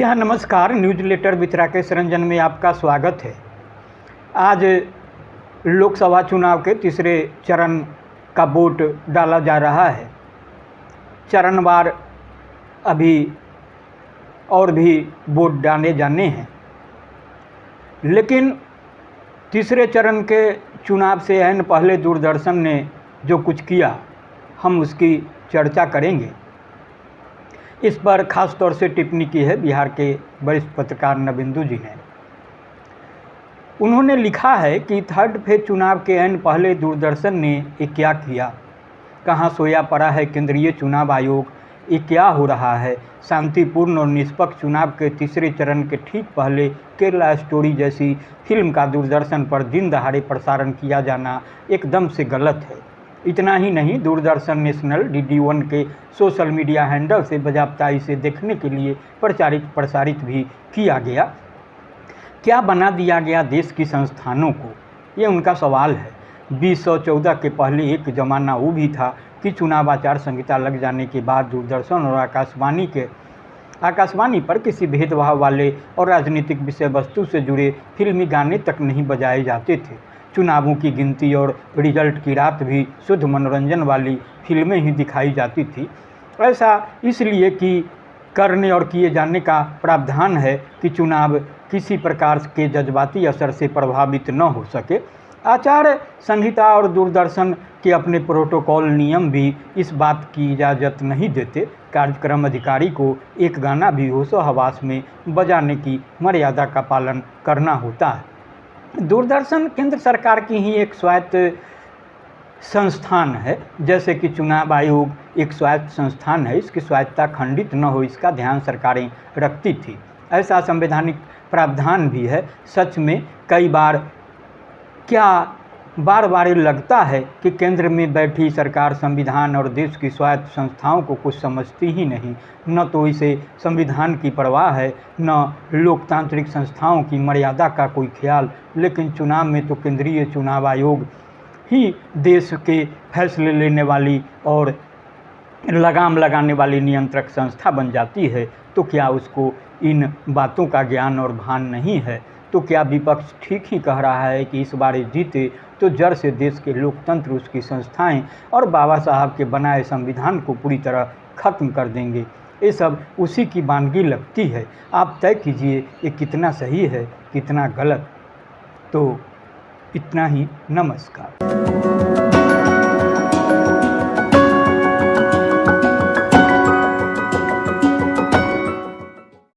हाँ, नमस्कार। Newsletter with Rakesh Ranjan में आपका स्वागत है। आज लोकसभा चुनाव के तीसरे चरण का वोट डाला जा रहा है। चरणवार अभी और भी वोट डाले जाने हैं, लेकिन तीसरे चरण के चुनाव से ऐन पहले दूरदर्शन ने जो कुछ किया, हम उसकी चर्चा करेंगे। इस पर ख़ास तौर से टिप्पणी की है बिहार के वरिष्ठ पत्रकार नवेंदु जी ने। उन्होंने लिखा है कि थर्ड फेज चुनाव के ऐन पहले दूरदर्शन ने ये क्या किया, कहाँ सोया पड़ा है केंद्रीय चुनाव आयोग, ये क्या हो रहा है। शांतिपूर्ण और निष्पक्ष चुनाव के तीसरे चरण के ठीक पहले केरला स्टोरी जैसी फिल्म का दूरदर्शन पर दिन दहाड़े प्रसारण किया जाना एकदम से गलत है। इतना ही नहीं, दूरदर्शन नेशनल DD1 के सोशल मीडिया हैंडल से बाकायदा इसे देखने के लिए प्रसारित भी किया गया। क्या बना दिया गया देश की संस्थानों को, ये उनका सवाल है। 2014 के पहले एक ज़माना वो भी था कि चुनाव आचार संहिता लग जाने के बाद दूरदर्शन और आकाशवाणी पर किसी भेदभाव वाले और राजनीतिक विषय वस्तु से जुड़े फिल्मी गाने तक नहीं बजाए जाते थे। चुनावों की गिनती और रिजल्ट की रात भी शुद्ध मनोरंजन वाली फिल्में ही दिखाई जाती थी। ऐसा इसलिए कि करने और किए जाने का प्रावधान है कि चुनाव किसी प्रकार के जज्बाती असर से प्रभावित न हो सके। आचार संहिता और दूरदर्शन के अपने प्रोटोकॉल नियम भी इस बात की इजाज़त नहीं देते। कार्यक्रम अधिकारी को एक गाना भी होशो हवास में बजाने की मर्यादा का पालन करना होता है। दूरदर्शन केंद्र सरकार की ही एक स्वायत्त संस्थान है, जैसे कि चुनाव आयोग एक स्वायत्त संस्थान है। इसकी स्वायत्तता खंडित न हो, इसका ध्यान सरकारें रखती थी। ऐसा संवैधानिक प्रावधान भी है। सच में कई बार बार लगता है कि केंद्र में बैठी सरकार संविधान और देश की स्वायत्त संस्थाओं को कुछ समझती ही नहीं। न तो इसे संविधान की परवाह है, न लोकतांत्रिक संस्थाओं की मर्यादा का कोई ख्याल। लेकिन चुनाव में तो केंद्रीय चुनाव आयोग ही देश के फैसले लेने वाली और लगाम लगाने वाली नियंत्रक संस्था बन जाती है। तो क्या उसको इन बातों का ज्ञान और भान नहीं है? तो क्या विपक्ष ठीक ही कह रहा है कि इस बार जीते तो जड़ से देश के लोकतंत्र, उसकी संस्थाएं और बाबा साहब के बनाए संविधान को पूरी तरह खत्म कर देंगे? ये सब उसी की वानगी लगती है। आप तय कीजिए ये कितना सही है, कितना गलत। तो इतना ही, नमस्कार।